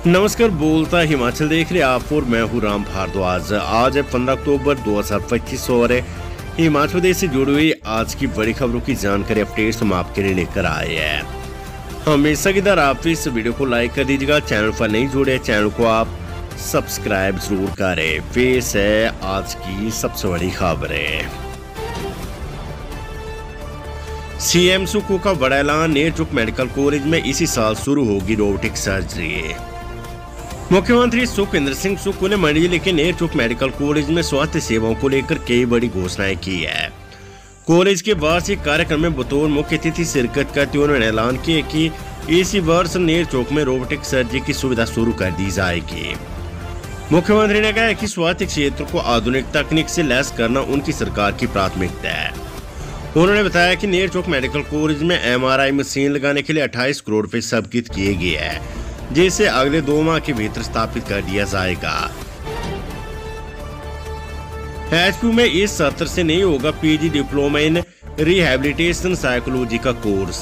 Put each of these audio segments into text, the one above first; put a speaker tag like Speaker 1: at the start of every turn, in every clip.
Speaker 1: नमस्कार, बोलता हिमाचल देख रहे आप और मैं हूँ राम भारद्वाज। आज है 15 अक्टूबर 2025 और हिमाचल प्रदेश से जुड़ी हुई आज की बड़ी खबरों की जानकारी अपडेट्स हम आपके लिए लेकर आए हैं। हमेशा की तरह आप इस वीडियो को लाइक कर दीजिएगा। चैनल पर नहीं जुड़े चैनल को आप सब्सक्राइब जरूर करें। पेश है आज की सबसे बड़ी खबरें। सीएम सुक्खू का बड़ा ऐलान, नेरचौक मेडिकल कॉलेज में इसी साल शुरू होगी रोबोटिक सर्जरी। मुख्यमंत्री सुखविंदर सिंह सुक्खू ने मंडी जिले के नेरचौक मेडिकल कॉलेज में स्वास्थ्य सेवाओं को लेकर कई बड़ी घोषणाएं की है। कॉलेज के वार्षिक कार्यक्रम में बतौर मुख्य अतिथि शिरकत करते हुए उन्होंने ऐलान किया कि इसी वर्ष नेरचौक में रोबोटिक सर्जरी की सुविधा शुरू कर दी जाएगी। मुख्यमंत्री ने कहा कि स्वास्थ्य क्षेत्र को आधुनिक तकनीक से लैस करना उनकी सरकार की प्राथमिकता है। उन्होंने बताया कि नेरचौक मेडिकल कॉलेज में एमआरआई मशीन लगाने के लिए 28 करोड़ रुपए स्वीकृत किए गए हैं, जिसे अगले 2 माह के भीतर स्थापित कर दिया जाएगा। एचपीयू में इस सत्र से नहीं होगा PG diploma in rehabilitation psychology का कोर्स।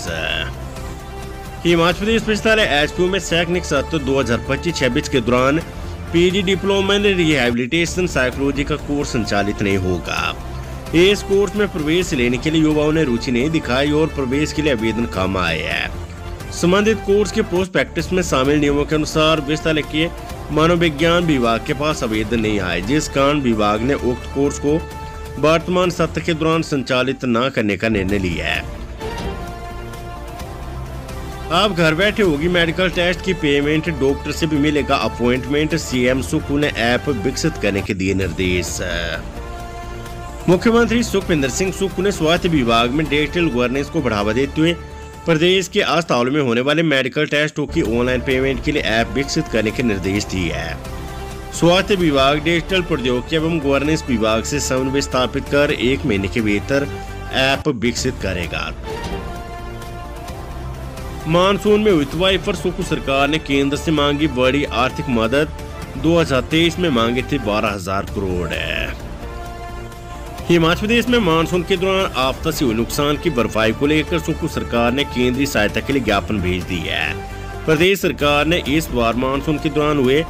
Speaker 1: हिमाचल प्रदेश विश्वविद्यालय एचपीयू में शैक्षणिक सत्र 2025-26 के दौरान PG diploma in rehabilitation psychology का कोर्स संचालित नहीं होगा। इस कोर्स में प्रवेश लेने के लिए युवाओं ने रुचि नहीं दिखाई और प्रवेश के लिए आवेदन कम आए हैं। संबंधित कोर्स के प्रोस्पेक्टस में शामिल नियमों के अनुसार विश्वविद्यालय के मनोविज्ञान विभाग के पास आवेदन नहीं आए, जिस कारण विभाग ने उक्त कोर्स को वर्तमान सत्र के दौरान संचालित न करने का निर्णय लिया है। अब घर बैठे होगी मेडिकल टेस्ट की पेमेंट, डॉक्टर से भी मिलेगा अपॉइंटमेंट। सीएम सुक्खू ने ऐप विकसित करने के दिए निर्देश। मुख्यमंत्री सुखविंदर सिंह सुक्खू ने स्वास्थ्य विभाग में डिजिटल गवर्नेंस को बढ़ावा देते हुए प्रदेश के अस्पतालों में होने वाले मेडिकल टेस्टों की ऑनलाइन पेमेंट के लिए ऐप विकसित करने के निर्देश दिए हैं। स्वास्थ्य विभाग डिजिटल प्रौद्योगिकी एवं गवर्नेंस विभाग से समन्वय स्थापित कर 1 महीने के भीतर ऐप विकसित करेगा। मानसून में हुई तबाही पर सुक्खू सरकार ने केंद्र से मांगी बड़ी आर्थिक मदद। 2023 में मांगे थे 12,000 करोड़। हिमाचल प्रदेश में मानसून के दौरान आपदा से हुए नुकसान की भरपाई को लेकर सुक्खू सरकार ने केंद्रीय सहायता के लिए ज्ञापन भेज दिया है। प्रदेश सरकार ने इस बार मानसून के दौरान हुए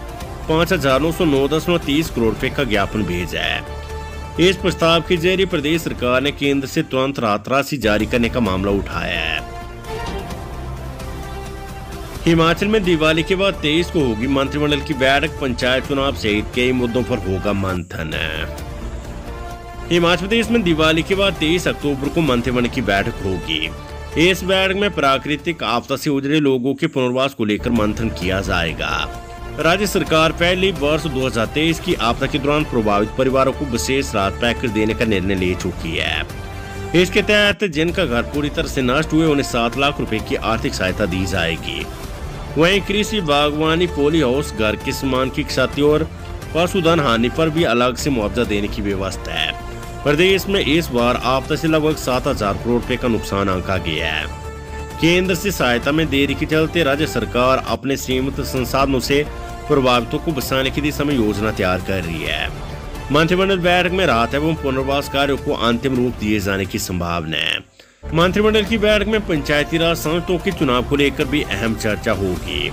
Speaker 1: 5,909.30 करोड़ रुपए का ज्ञापन भेजा है। इस प्रस्ताव के जरिए प्रदेश सरकार ने केंद्र से तुरंत राहत राशि जारी करने का मामला उठाया है। हिमाचल में दिवाली के बाद 23 को होगी मंत्रिमंडल की बैठक, पंचायत चुनाव सहित कई मुद्दों पर होगा मंथन। हिमाचल प्रदेश में दिवाली के बाद 23 अक्टूबर को मंत्रिमंडल की बैठक होगी। इस बैठक में प्राकृतिक आपदा से उजड़े लोगों के पुनर्वास को लेकर मंथन किया जाएगा। राज्य सरकार पहले वर्ष 2023 की आपदा के दौरान प्रभावित परिवारों को विशेष राहत पैकेज देने का निर्णय ले चुकी है। इसके तहत जिनका घर पूरी तरह से नष्ट हुए उन्हें 7 लाख रुपए की आर्थिक सहायता दी जाएगी। वहीं कृषि, बागवानी, पॉली हाउस, घर के सामान की क्षति और पशुधन हानि पर भी अलग से मुआवजा देने की व्यवस्था है। प्रदेश में इस बार आपदा से लगभग 7,000 करोड़ रुपए का नुकसान आंका गया है। केंद्र से सहायता में देरी के चलते राज्य सरकार अपने सीमित संसाधनों से प्रभावितों को बचाने की दिशा में योजना तैयार कर रही है। मंत्रिमंडल बैठक में राहत एवं पुनर्वास कार्यों को अंतिम रूप दिए जाने की संभावना है। मंत्रिमंडल की बैठक में पंचायती राज संस्थाओं के चुनाव को लेकर भी अहम चर्चा होगी।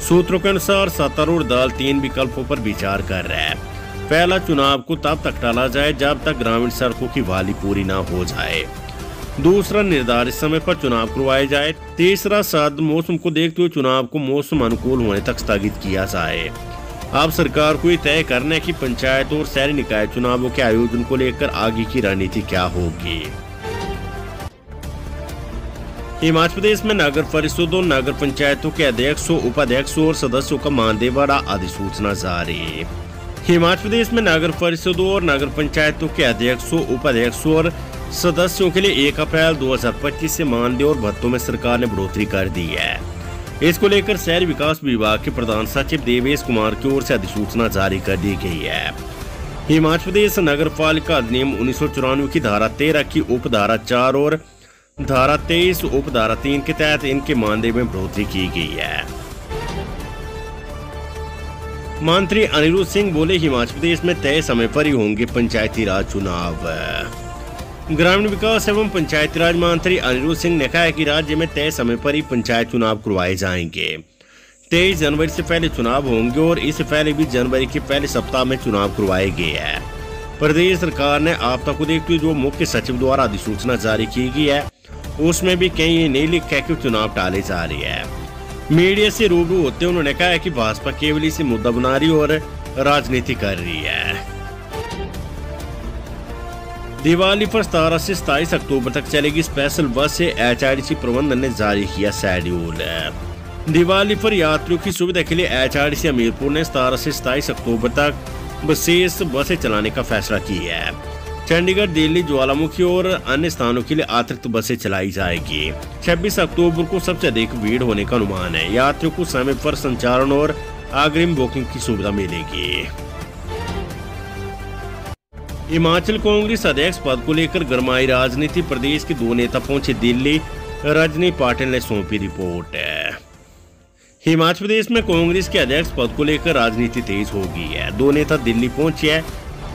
Speaker 1: सूत्रों के अनुसार सत्तारूढ़ दल 3 विकल्पों पर विचार कर रहा है। पहला, चुनाव को तब तक टाला जाए जब तक ग्रामीण सड़कों की बहाली पूरी न हो जाए। दूसरा, निर्धारित समय पर चुनाव करवाया जाए। तीसरा, सर्द मौसम को देखते हुए चुनाव को मौसम अनुकूल होने तक स्थगित किया जाए। अब सरकार को ये तय करना है कि पंचायत और शहरी निकाय चुनावों के आयोजन को लेकर आगे की रणनीति क्या होगी। हिमाचल प्रदेश में नगर परिषदों, नगर पंचायतों के अध्यक्षों, उपाध्यक्षों और सदस्यों का मानदेय बढ़ा, अधिसूचना जारी। हिमाचल प्रदेश में नगर परिषदों और नगर पंचायतों के अध्यक्षों, उपाध्यक्षों और सदस्यों के लिए 1 अप्रैल 2025 से मानदेय और भत्तों में सरकार ने बढ़ोतरी कर दी है। इसको लेकर शहरी विकास विभाग के प्रधान सचिव देवेश कुमार की ओर से अधिसूचना जारी कर दी गई है। हिमाचल प्रदेश नगर पालिका अधिनियम 1994 की धारा 13 की उपधारा 4 और धारा 23 उपधारा 3 के तहत इनके मानदेय में बढ़ोतरी की गई है। मंत्री अनिरुद्ध सिंह बोले, हिमाचल प्रदेश में तय समय पर ही होंगे पंचायती राज चुनाव। ग्रामीण विकास एवं पंचायती राज मंत्री अनिरुद्ध सिंह ने कहा है कि राज्य में तय समय पर ही पंचायत चुनाव करवाए जाएंगे। 23 जनवरी से पहले चुनाव होंगे और इससे पहले भी जनवरी के पहले सप्ताह में चुनाव करवाए गए हैं। प्रदेश सरकार ने आपदा को देखते हुए जो मुख्य सचिव द्वारा अधिसूचना जारी की गई है उसमें भी कहीं ये नहीं लिखा है कि चुनाव टाले जा रही है। मीडिया से रूबरू होते उन्होंने कहा है कि भाजपा केवल इसे मुद्दा बना रही और राजनीति कर रही है। दिवाली पर 17 से 27 अक्टूबर तक चलेगी स्पेशल बस से एचआरटीसी प्रबंधन ने जारी किया शेड्यूल। दिवाली पर यात्रियों की सुविधा के लिए एचआरटीसी हमीरपुर ने 17 से 27 अक्टूबर तक विशेष बसें चलाने का फैसला किया है। चंडीगढ़, दिल्ली, ज्वालामुखी और अन्य स्थानों के लिए अतिरिक्त बसें चलाई जाएगी। 26 अक्टूबर को सबसे अधिक भीड़ होने का अनुमान है। यात्रियों को समय पर संचालन और अग्रिम बुकिंग की सुविधा मिलेगी। हिमाचल कांग्रेस अध्यक्ष पद को लेकर गरमाई राजनीति। प्रदेश के 2 नेता पहुंचे दिल्ली। रजनी पाटिल ने सौंपी रिपोर्ट। हिमाचल प्रदेश में कांग्रेस के अध्यक्ष पद को लेकर राजनीति तेज हो गई है। 2 नेता दिल्ली पहुंचे हैं,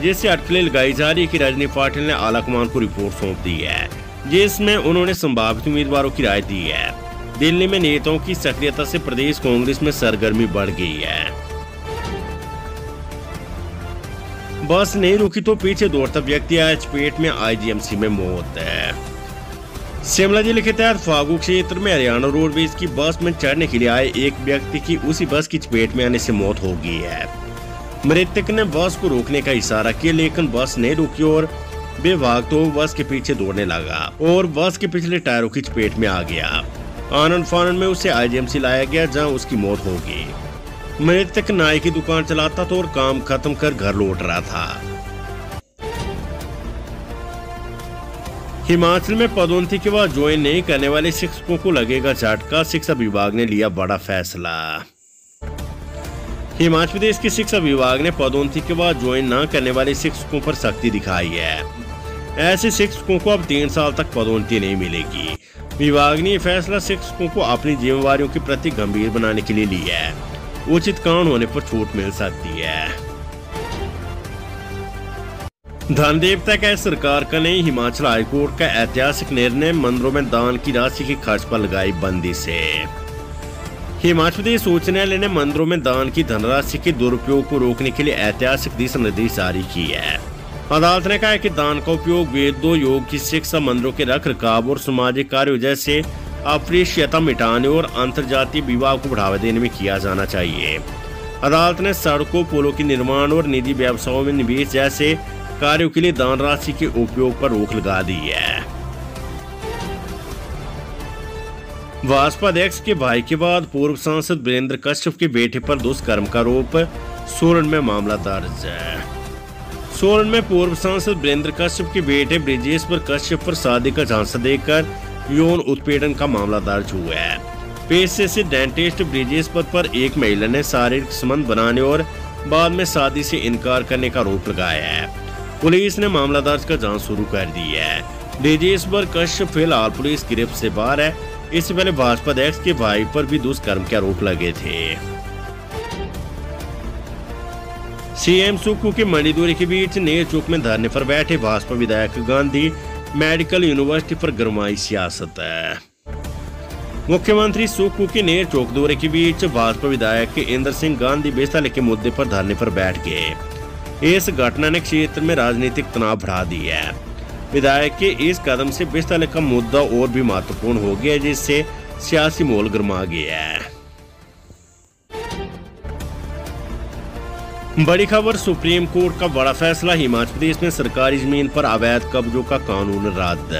Speaker 1: जिससे अटकलें लगाई जा रही है कि रजनी पाटिल ने आलाकमान को रिपोर्ट सौंप दी है, जिसमें उन्होंने संभावित उम्मीदवारों की राय दी है। दिल्ली में नेताओं की सक्रियता से प्रदेश कांग्रेस में सरगर्मी बढ़ गई है। बस नहीं रुकी तो पीछे दौड़ता व्यक्ति आया चपेट में, आईजीएमसी में मौत है। शिमला जिले के तहत फागू क्षेत्र में हरियाणा रोडवेज की बस में चढ़ने के लिए आए एक व्यक्ति की उसी बस की चपेट में आने से मौत हो गई है। मृतक ने बस को रोकने का इशारा किया, लेकिन बस नहीं रुकी और बेभागते बस के पीछे दौड़ने लगा और बस के पिछले टायरों की चपेट में आ गया। आनंद फानंद में उसे आईजीएमसी लाया गया, जहां उसकी मौत हो गई। मृतक नाई की दुकान चलाता था और काम खत्म कर घर लौट रहा था। हिमाचल में पदोन्नति के बाद ज्वाइन नहीं करने वाले शिक्षकों को लगेगा झटका। शिक्षा विभाग ने लिया बड़ा फैसला। हिमाचल प्रदेश के शिक्षा विभाग ने पदोन्नति के बाद ज्वाइन न करने वाले शिक्षकों पर सख्ती दिखाई है। ऐसे शिक्षकों को अब 3 साल तक पदोन्नति नहीं मिलेगी। विभाग ने यह फैसला शिक्षकों को अपनी जिम्मेवारियों के प्रति गंभीर बनाने के लिए लिया है। उचित कारण होने पर छूट मिल सकती है। धन देवता का सरकार का नहीं, हिमाचल हाईकोर्ट का ऐतिहासिक निर्णय। मंदिरों में दान की राशि के खर्च पर लगाई बंदी से। हिमाचल प्रदेश उच्च न्यायालय ने मंदिरों में दान की धनराशि के दुरुपयोग को रोकने के लिए ऐतिहासिक दिशा निर्देश जारी किए है। अदालत ने कहा है कि दान का उपयोग वेदों, योग की शिक्षा, मंदिरों के रख रखाव और सामाजिक कार्यों जैसे अप्रियता मिटाने और अंतर्जातीय विवाह को बढ़ावा देने में किया जाना चाहिए। अदालत ने सड़कों, पुलों के निर्माण और निजी व्यवसायों में निवेश जैसे कार्यों के लिए दान राशि के उपयोग पर रोक लगा दी है। भाजपा अध्यक्ष के भाई के बाद पूर्व सांसद वीरेंद्र कश्यप के बेटे पर दुष्कर्म का आरोप। सोलन में मामला दर्ज है। सोलन में पूर्व सांसद वीरेंद्र कश्यप के बेटे ब्रिजेश पर कश्यप पर शादी का झांसा देकर यौन उत्पीड़न का मामला दर्ज हुआ है। पेशे से डेंटिस्ट ब्रिजेश पर एक महिला ने शारीरिक संबंध बनाने और बाद में शादी से इनकार करने का आरोप लगाया है। पुलिस ने मामला दर्ज कर जांच शुरू कर दी है। ब्रिजेश पर कश्यप फिलहाल पुलिस गिरफ्त से बाहर है। इससे पहले भाजपा अध्यक्ष के भाई पर भी दुष्कर्म के आरोप लगे थे। सीएम सुक्खू के मंडी दौरे के बीच नेर चौक में धरने पर बैठे भाजपा विधायक गांधी। मेडिकल यूनिवर्सिटी पर गरमाई सियासत है। मुख्यमंत्री सुक्खू के नेर चौक दौरे के बीच भाजपा विधायक इंद्र सिंह गांधी बिस्ताले के मुद्दे पर धरने पर बैठ गए। इस घटना ने क्षेत्र में राजनीतिक तनाव बढ़ा दिया है। विधायक के इस कदम से बिस्ताले का मुद्दा और भी महत्वपूर्ण हो गया, जिससे सियासी माहौल गर्मा गया है। बड़ी खबर, सुप्रीम कोर्ट का बड़ा फैसला। हिमाचल प्रदेश में सरकारी जमीन पर अवैध कब्जों का कानून रद्द।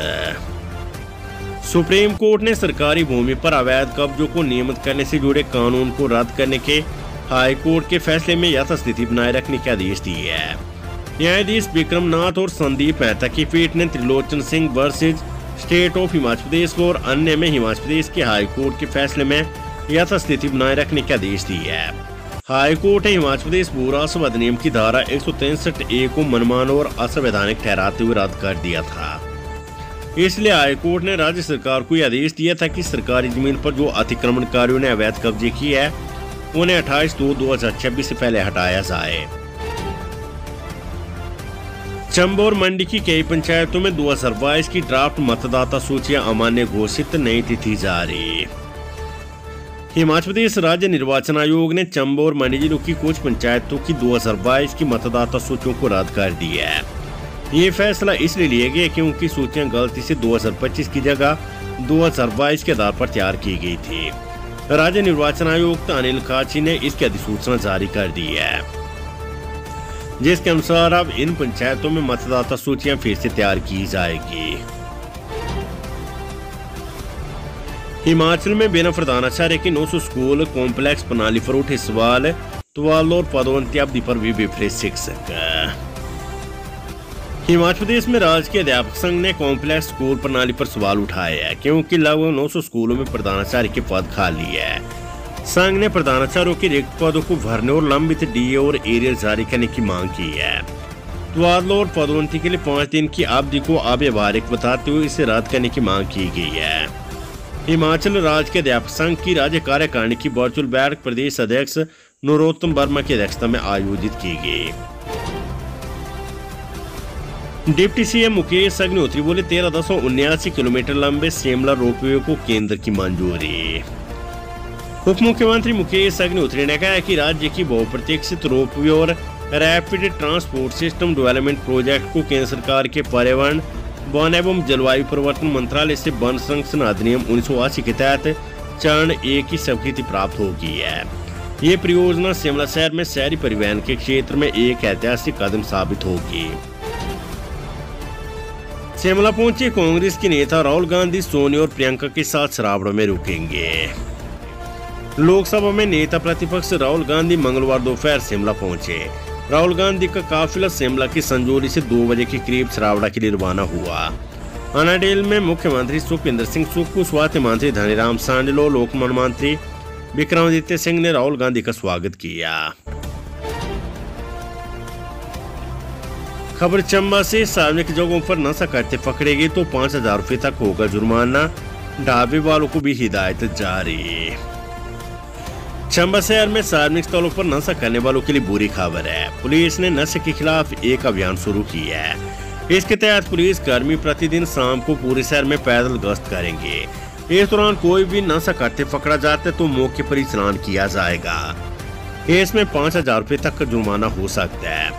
Speaker 1: सुप्रीम कोर्ट ने सरकारी भूमि पर अवैध कब्जों को नियमित करने से जुड़े कानून को रद्द करने के हाई कोर्ट के फैसले में यथास्थिति बनाए रखने के आदेश दिए हैं। न्यायाधीश विक्रम नाथ और संदीप मेहता की पीठ ने Trilochan Singh versus state of Himachal Pradesh को और अन्य में हिमाचल प्रदेश के हाई कोर्ट के फैसले में यथास्थिति बनाए रखने के आदेश दिए हैं। हाई कोर्ट ने हिमाचल प्रदेश भू राजस्व अधिनियम की धारा 163A को मनमाना और असंवैधानिक ठहराते हुए रद्द कर दिया था। इसलिए हाई कोर्ट ने राज्य सरकार को यह आदेश दिया था कि सरकारी जमीन पर जो अतिक्रमणकारियों ने अवैध कब्जे किए हैं उन्हें 28/2/2026 से पहले हटाया जाए। चंबा और मंडी की कई पंचायतों में 2022 की ड्राफ्ट मतदाता सूचियां अमान्य घोषित, नई तिथि जारी। हिमाचल प्रदेश राज्य निर्वाचन आयोग ने चंबा और मंडी जिलों की कुछ पंचायतों की 2022 की मतदाता सूचियों को रद्द कर दिया है। ये फैसला इसलिए लिया गया क्योंकि सूचियां गलती से 2025 की जगह 2022 के आधार पर तैयार की गई थी। राज्य निर्वाचन आयुक्त अनिल काची ने इसकी अधिसूचना जारी कर दी है, जिसके अनुसार अब इन पंचायतों में मतदाता सूचियां फिर से तैयार की जाएगी। हिमाचल में बिना प्रधानाचार्य के 900 स्कूल कॉम्प्लेक्स प्रणाली पर उठे सवाल, तबादलों और पदोन्नति अवधि पर भी विपरीत शिक्षक। हिमाचल प्रदेश में राजकीय अध्यापक संघ ने कॉम्प्लेक्स स्कूल प्रणाली पर सवाल उठाया है क्योंकि लगभग 900 स्कूलों में प्रधानाचार्य के पद खाली है। संघ ने प्रधानाचार्यों के रिक्त पदों को भरने और लंबित डीए और एरियर जारी करने की मांग की है। तबादलों और पदोन्नति के लिए 5 दिन की अवधि को अव्यावहारिक बताते हुए इसे रद्द करने की मांग की गई है। हिमाचल राज्य अध्यापक संघ की राज्य कार्यकारिणी की वर्चुअल बैठक प्रदेश अध्यक्ष नरोत्तम वर्मा की अध्यक्षता में आयोजित की गई। डिप्टी सीएम मुकेश अग्निहोत्री बोले 13.79 किलोमीटर लंबे शिमला रोपवे को केंद्र की मंजूरी। उप मुख्यमंत्री मुकेश अग्निहोत्री ने कहा कि राज्य की बहुप्रतीक्षित रोपवे और rapid transport system development project को केंद्र सरकार के पर्यावरण, वन एवं जलवायु परिवर्तन मंत्रालय से वन संरक्षण अधिनियम 1980 के तहत चरण 1 की स्वीकृति प्राप्त हो गई है। ये परियोजना शिमला शहर में शहरी परिवहन के क्षेत्र में एक ऐतिहासिक कदम साबित होगी। शिमला पहुंचे कांग्रेस के नेता राहुल गांधी सोनिया और प्रियंका के साथ सरावड़ा में रुकेंगे। लोकसभा में नेता प्रतिपक्ष राहुल गांधी मंगलवार दोपहर शिमला पहुंचे। राहुल गांधी का काफिला शिमला की संजौली से 2 बजे के करीब सरावड़ा के लिए रवाना हुआ। अनाडेल में मुख्यमंत्री सुखविंदर सिंह सुक्खू, स्वास्थ्य मंत्री धनीराम सांडलो, लोकमन मंत्री विक्रमादित्य सिंह ने राहुल गांधी का स्वागत किया। खबर चंबा से, सार्वजनिक जगहों पर नशा करते पकड़े गए तो 5,000 रुपए तक होगा जुर्माना, ढाबे वालों को भी हिदायत जारी। चंबा शहर में सार्वजनिक स्थलों पर नशा करने वालों के लिए बुरी खबर है। पुलिस ने नशे के खिलाफ एक अभियान शुरू किया है। इसके तहत पुलिस कर्मी प्रतिदिन शाम को पूरे शहर में पैदल गश्त करेंगे। इस दौरान कोई भी नशा करते पकड़ा जाता है तो मौके पर ही चालान किया जाएगा। इसमें 5,000 रुपए तक का जुर्माना हो सकता है।